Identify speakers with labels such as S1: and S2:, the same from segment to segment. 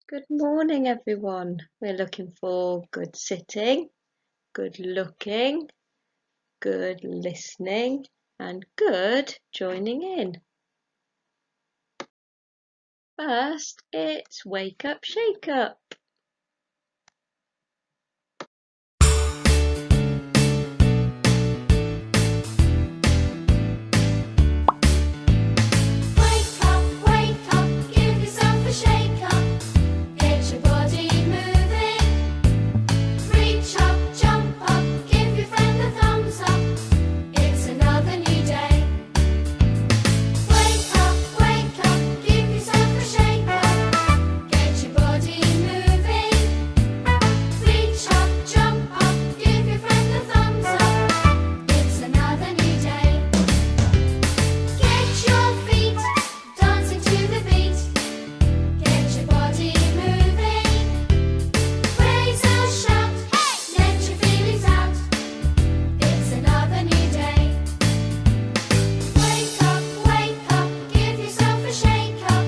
S1: Good morning, everyone. We're looking for good sitting, good looking, good listening, and good joining in. First, it's wake up, shake up.
S2: Wake up, give yourself a shake up. Get your body moving. Reach up, jump up, give your friend a thumbs up. It's another new day. Wake up, give yourself a shake up. Get your body moving. Reach up, jump up, give your friend a thumbs up. It's another new day. Get your feet dancing to the beat. Get your body moving. Raise a shout, let your feelings out. It's another new day. Wake up, give yourself a shake up.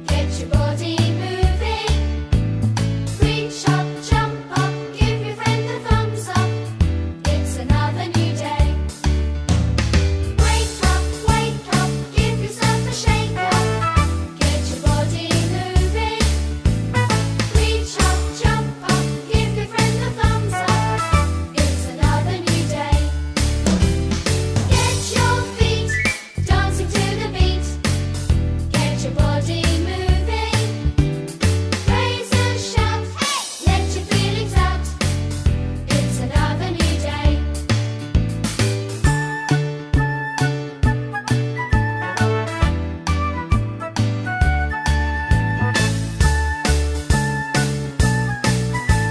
S2: Get your body moving. Reach up, jump up, give your friend a thumbs up. It's another new day. Wake up, give yourself a shake up. Get your body moving. Reach up, jump up, give your friend a thumbs up. It's another new day. Get your feet dancing to the beat. Get your body moving. Raise a shout, let your feelings out. It's another new day. Get your feet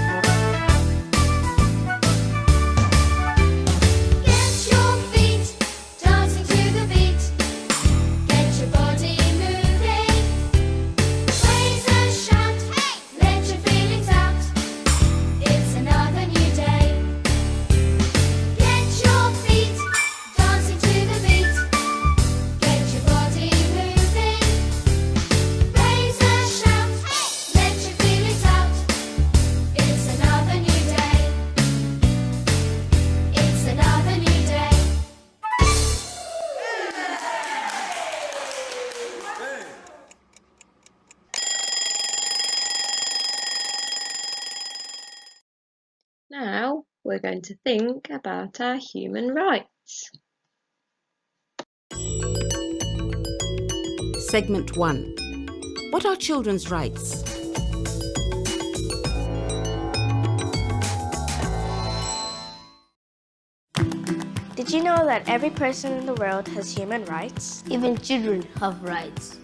S2: dancing to the beat. Get your body moving. Raise a shout, let your feelings out. It's another new day. Get your feet dancing to the beat. Get your body moving. Raise a shout, let your feelings out. It's another new day. It's another new day.
S1: Now we're going to think about our human rights.
S3: Segment 1. What are children's rights?
S4: Did you know that every person in the world has human rights?
S5: Even children have rights.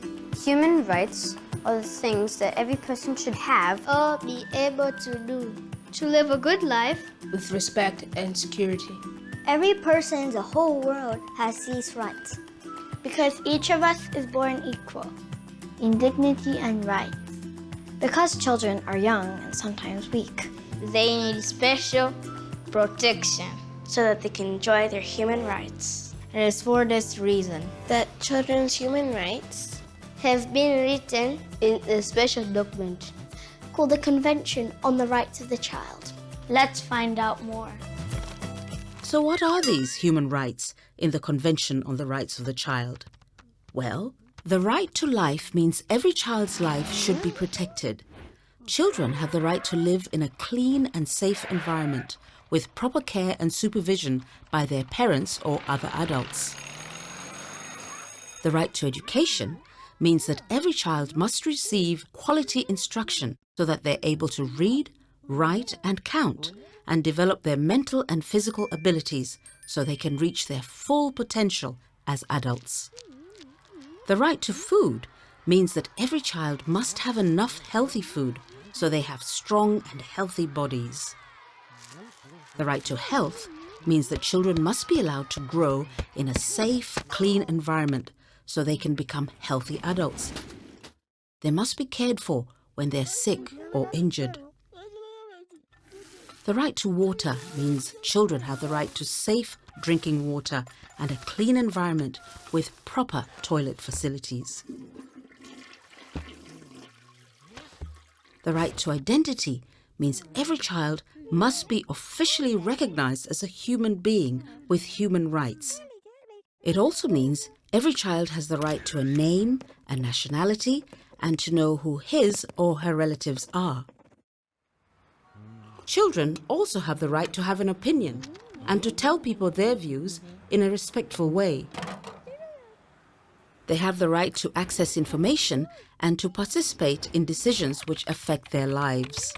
S5: Human rights are the things that every person should have
S6: or be able to do to live a good life.
S7: with respect and security.
S6: Every person in the whole world has these rights because each of us is born equal in dignity and rights.
S4: Because children are young and sometimes weak,
S5: They need special protection.
S4: so that they can enjoy their human rights.
S5: It is for this reason
S4: That children's human rights
S5: have been written in a special document.
S6: called the Convention on the Rights of the Child.
S5: Let's find out more.
S3: So what are these human rights in the Convention on the Rights of the Child? Well, the right to life means every child's life should be protected. Children have the right to live in a clean and safe environment with proper care and supervision by their parents or other adults. The right to education means that every child must receive quality instruction so that they're able to read, write and count and develop their mental and physical abilities so they can reach their full potential as adults. The right to food means that every child must have enough healthy food so they have strong and healthy bodies. The right to health means that children must be allowed to grow in a safe, clean environment so they can become healthy adults. They must be cared for when they're sick or injured. The right to water means children have the right to safe drinking water and a clean environment with proper toilet facilities. The right to identity means every child must be officially recognized as a human being with human rights. It also means every child has the right to a name, a nationality, and to know who his or her relatives are. Children also have the right to have an opinion and to tell people their views in a respectful way. They have the right to access information and to participate in decisions which affect their lives.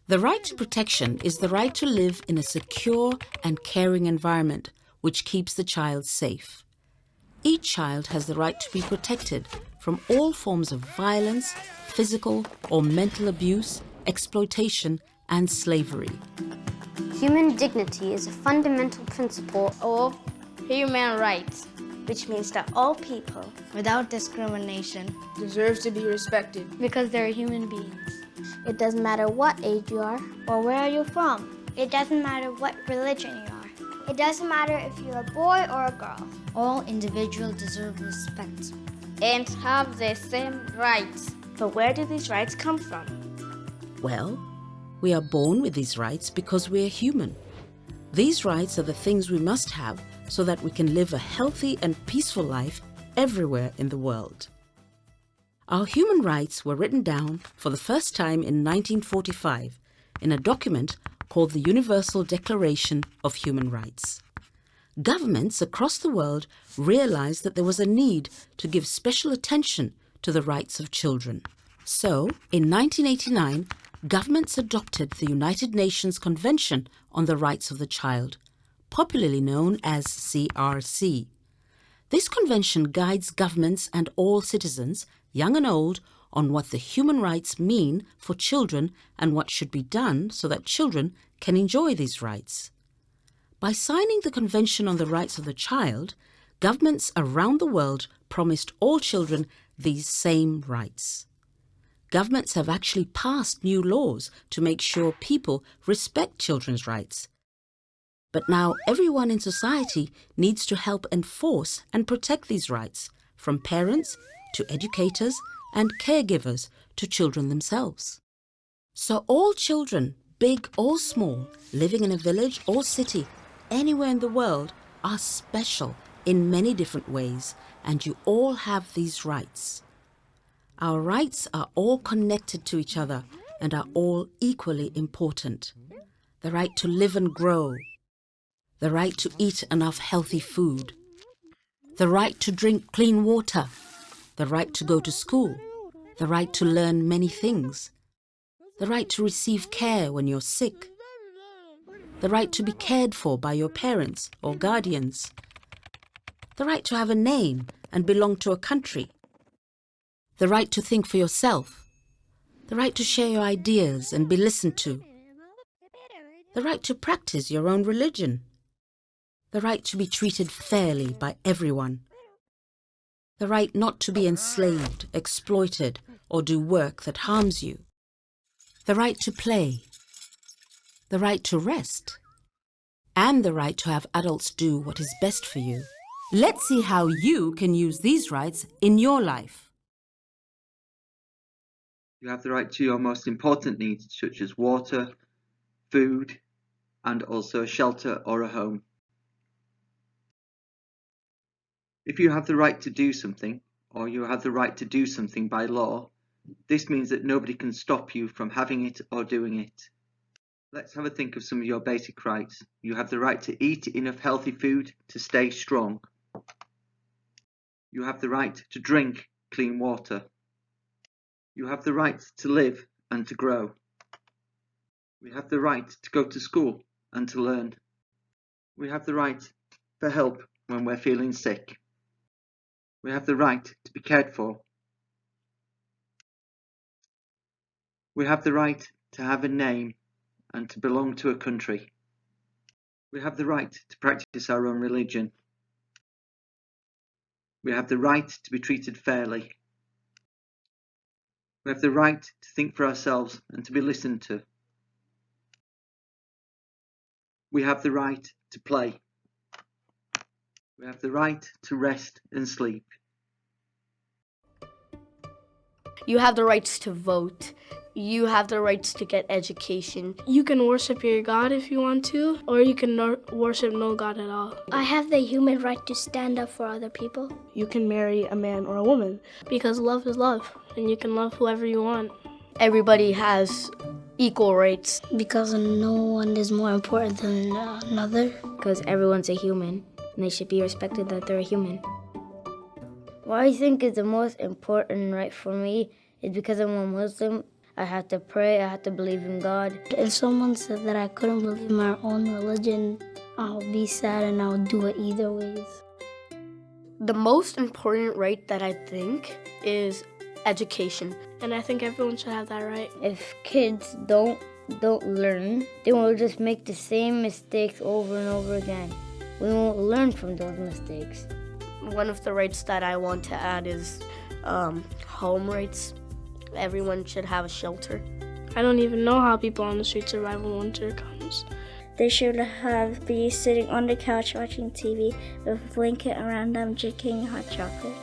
S3: The right to protection is the right to live in a secure and caring environment which keeps the child safe. Each child has the right to be protected from all forms of violence, physical or mental abuse, exploitation, and slavery.
S5: Human dignity is a fundamental principle of human rights,
S4: which means that all people, without discrimination,
S7: deserve to be respected.
S6: Because they're human beings.
S4: it doesn't matter what age you are or where you're from.
S6: It doesn't matter what religion you are. It doesn't matter if you're a boy or a girl.
S8: All individuals deserve respect
S5: and have the same rights.
S4: But where do these rights come from?
S3: Well, we are born with these rights because we are human. These rights are the things we must have so that we can live a healthy and peaceful life everywhere in the world. Our human rights were written down for the first time in 1945 in a document called the Universal Declaration of Human Rights. Governments across the world realized that there was a need to give special attention to the rights of children. So, in 1989, governments adopted the United Nations Convention on the Rights of the Child, popularly known as CRC. This convention guides governments and all citizens, young and old, on what the human rights mean for children and what should be done so that children can enjoy these rights. By signing the Convention on the Rights of the Child, governments around the world promised all children these same rights. Governments have actually passed new laws to make sure people respect children's rights. But now everyone in society needs to help enforce and protect these rights, from parents to educators and caregivers to children themselves. So all children, big or small, living in a village or city, anywhere in the world, are special in many different ways, and you all have these rights. Our rights are all connected to each other and are all equally important. The right to live and grow, the right to eat enough healthy food, the right to drink clean water, the right to go to school, the right to learn many things, the right to receive care when you're sick, the right to be cared for by your parents or guardians, the right to have a name and belong to a country, the right to think for yourself, the right to share your ideas and be listened to, the right to practice your own religion, the right to be treated fairly by everyone, the right not to be enslaved, exploited, or do work that harms you, the right to play, the right to rest, and the right to have adults do what is best for you. Let's see how you can use these rights in your life.
S9: You have the right to your most important needs, such as water, food, and also shelter or a home. If you have the right to do something, or you have the right to do something by law, this means that nobody can stop you from having it or doing it. Let's have a think of some of your basic rights. You have the right to eat enough healthy food to stay strong. You have the right to drink clean water. You have the right to live and to grow. We have the right to go to school and to learn. We have the right for help when we're feeling sick. We have the right to be cared for. We have the right to have a name and to belong to a country. We have the right to practice our own religion. We have the right to be treated fairly. We have the right to think for ourselves and to be listened to. We have the right to play. We have the right to rest and sleep.
S4: You have the rights to vote. You have the rights to get education.
S10: You can worship your God if you want to, or you can worship no God at all.
S6: I have the human right to stand up for other people.
S10: You can marry a man or a woman because love is love, and you can love whoever you want.
S4: Everybody has equal rights.
S6: Because no one is more important than another.
S5: Because everyone's a human, and they should be respected that they're a human. What I think is the most important right for me is because I'm a Muslim. I have to pray, I have to believe in God.
S6: If someone said that I couldn't believe in my own religion, I'll be sad and I'll do it either ways.
S4: The most important right that I think is education.
S10: And I think everyone should have that right.
S5: If kids don't learn, they will just make the same mistakes over and over again. We won't learn from those mistakes.
S4: One of the rights that I want to add is home rights. Everyone should have a shelter.
S10: I don't even know how people on the street survive when winter comes.
S6: They should be sitting on the couch watching TV with a blanket around them, drinking hot chocolate.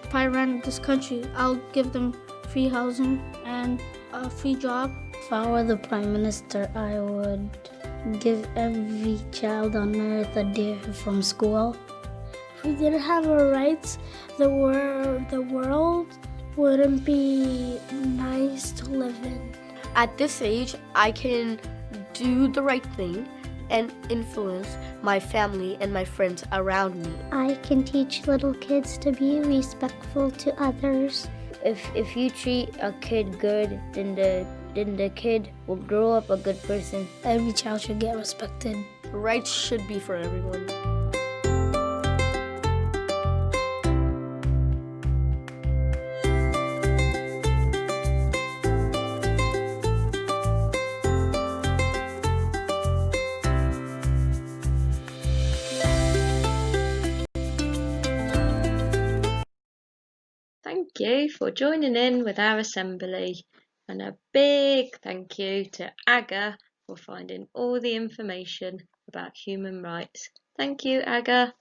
S10: If I ran this country, I'll give them free housing and a free job.
S6: If I were the Prime Minister, I would give every child on earth a day from school. If we didn't have our rights, the world wouldn't be nice to live in.
S4: At this age, I can do the right thing and influence my family and my friends around me.
S6: I can teach little kids to be respectful to others.
S5: If you treat a kid good, then the kid will grow up a good person.
S6: Every child should get respected.
S4: Rights should be for everyone.
S1: Thank you for joining in with our assembly, and a big thank you to Aga for finding all the information about human rights. Thank you, Aga.